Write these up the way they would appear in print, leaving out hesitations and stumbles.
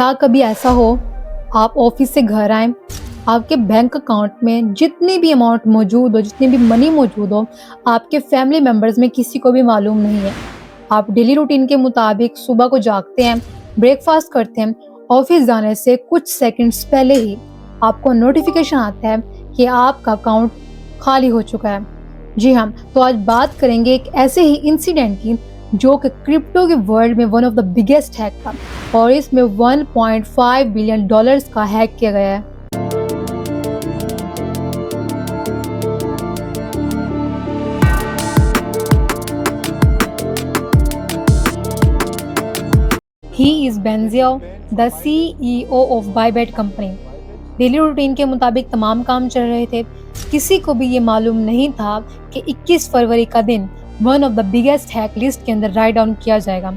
क्या कभी ऐसा हो आप ऑफिस से घर आए, आपके बैंक अकाउंट में जितनी भी अमाउंट मौजूद हो, जितनी भी मनी मौजूद हो, आपके फैमिली मेंबर्स में किसी को भी मालूम नहीं है। आप डेली रूटीन के मुताबिक सुबह को जागते हैं, ब्रेकफास्ट करते हैं, ऑफिस जाने से कुछ सेकंड्स पहले ही आपको नोटिफिकेशन आता है कि आपका अकाउंट खाली हो चुका है। जी हाँ, तो आज बात करेंगे एक ऐसे ही इंसिडेंट की जो कि क्रिप्टो के वर्ल्ड में one of the biggest hack था और इसमें 1.5 बिलियन डॉलर्स का हैक किया गया है। He is Bengio, the CEO of Bybit company. Daily routine के मुताबिक तमाम काम चल रहे थे। किसी को भी ये मालूम नहीं था कि 21 फरवरी का दिन one of the biggest hack list के अंदर राइट डाउन किया जाएगा।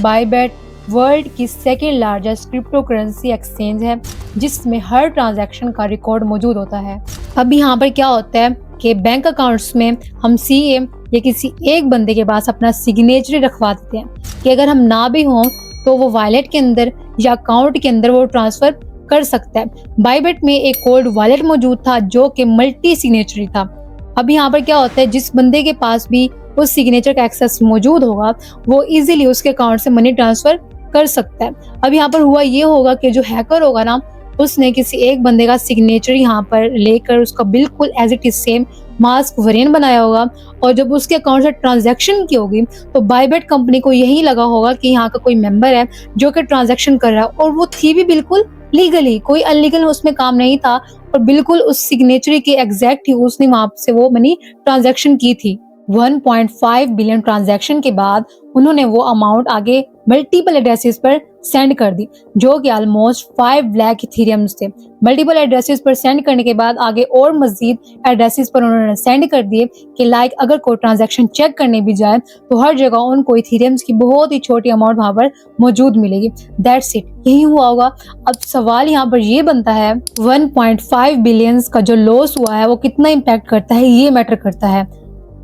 बायबेट वर्ल्ड की second largest crypto currency exchange है जिसमें हर ट्रांजैक्शन का रिकॉर्ड मौजूद होता है। अब यहाँ पर क्या होता है कि बैंक अकाउंट्स में हम CA या किसी एक बंदे के पास अपना सिग्नेचर रखवा देते हैं कि अगर हम ना भी हों तो वो वॉलेट के अंदर या अकाउंट के अंदर वो ट्रांसफर कर सकता है। बायबेट में एक कोल्ड वॉलेट मौजूद था जो कि मल्टी सिग्नेचरी था। अब यहाँ पर क्या होता है, जिस बंदे के पास भी उस सिग्नेचर का एक्सेस मौजूद होगा वो इजीली उसके अकाउंट से मनी ट्रांसफर कर सकता है। अब यहाँ पर हुआ ये होगा कि जो हैकर होगा ना, उसने किसी एक बंदे का सिग्नेचर यहाँ पर लेकर उसका बिल्कुल as it is same mask variant बनाया होगा और जब उसके अकाउंट से ट्रांजैक्शन की होगी तो बायबेट कंपनी को यही लगा होगा कि यहाँ का कोई मेंबर है जो कि ट्रांजैक्शन कर रहा है और वो थी भी बिल्कुल लीगली, कोई अनलीगल उसमें काम नहीं था और बिल्कुल उस सिग्नेचर के एग्जैक्ट ही उसने वहां से वो मनी ट्रांजैक्शन की थी। 1.5 बिलियन ट्रांजैक्शन के बाद उन्होंने वो अमाउंट आगे मल्टीपल एड्रेसेस पर सेंड कर दी जो कि ऑलमोस्ट 5 लाख इथेरियम्स थे। मल्टीपल एड्रेसेस पर सेंड करने के बाद आगे और मजीद एड्रेसेस पर उन्होंने सेंड कर दिए कि लाइक अगर कोई ट्रांजैक्शन चेक करने भी जाए तो हर जगह उनको इथेरियम्स की बहुत ही छोटी अमाउंट वहां पर मौजूद मिलेगी। दैट्स इट, यही हुआ होगा। अब सवाल यहाँ पर ये बनता है 1.5 बिलियन का जो लॉस हुआ है वो कितना इम्पैक्ट करता है, ये मैटर करता है।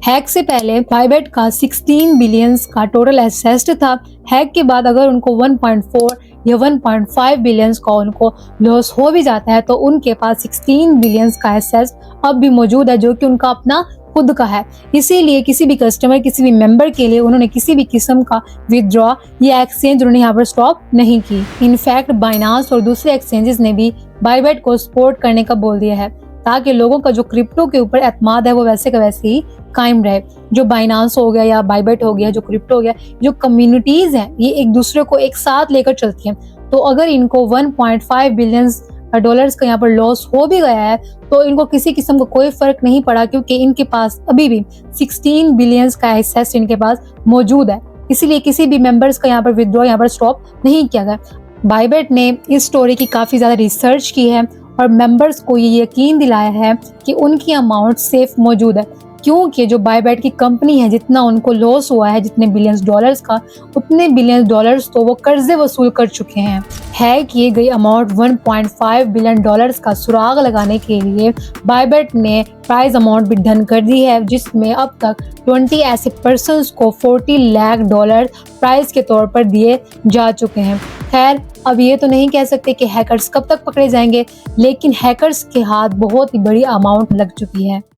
हैक से पहले बायबेट का 16 बिलियंस का टोटल एसेट था। हैक के बाद अगर उनको 1.4 या 1.5 बिलियंस का उनको लॉस हो भी जाता है तो उनके पास 16 बिलियंस का एसेट अब भी मौजूद है जो कि उनका अपना खुद का है। इसीलिए किसी भी कस्टमर, किसी भी मेंबर के लिए उन्होंने किसी भी किस्म का विथड्रॉ या एक्सचेंज उन्होंने यहाँ पर स्टॉप नहीं की। इनफैक्ट बाइनांस और दूसरे एक्सचेंजेस ने भी बायबेट को सपोर्ट करने का बोल दिया है ताकि लोगों का जो क्रिप्टो के ऊपर एतमाद है वो वैसे का वैसे ही कायम रहे। जो बाइनांस हो गया या बायबेट हो गया, जो क्रिप्टो हो गया, जो कम्युनिटीज हैं ये एक दूसरे को एक साथ लेकर चलती हैं। तो अगर इनको 1.5 बिलियन डॉलर्स का यहाँ पर लॉस हो भी गया है तो इनको किसी किस्म का कोई फर्क नहीं पड़ा क्योंकि इनके पास अभी भी 16 बिलियंस का एसेट इनके पास मौजूद है। इसीलिए किसी भी मेंबर्स का यहाँ पर विथड्रॉ यहाँ पर स्टॉप नहीं किया गया। बायबेट ने इस स्टोरी की काफी ज्यादा रिसर्च की है और मेंबर्स को ये यकीन दिलाया है कि उनकी अमाउंट सेफ मौजूद है क्योंकि जो बायबेट की कंपनी है जितना उनको लॉस हुआ है, जितने बिलियंस डॉलर्स का, उतने बिलियन डॉलर्स तो वो कर्जे वसूल कर चुके हैं। हैक किए गई अमाउंट 1.5 बिलियन डॉलर्स का सुराग लगाने के लिए बायबेट ने प्राइज अमाउंट भी डन कर दी है जिसमें अब तक 20 ऐसे पर्सन्स को 40 लाख डॉलर प्राइज के तौर पर दिए जा चुके हैं। खैर, अब ये तो नहीं कह सकते कि हैकर्स कब तक पकड़े जाएंगे, लेकिन हैकर्स के हाथ बहुत ही बड़ी अमाउंट लग चुकी है।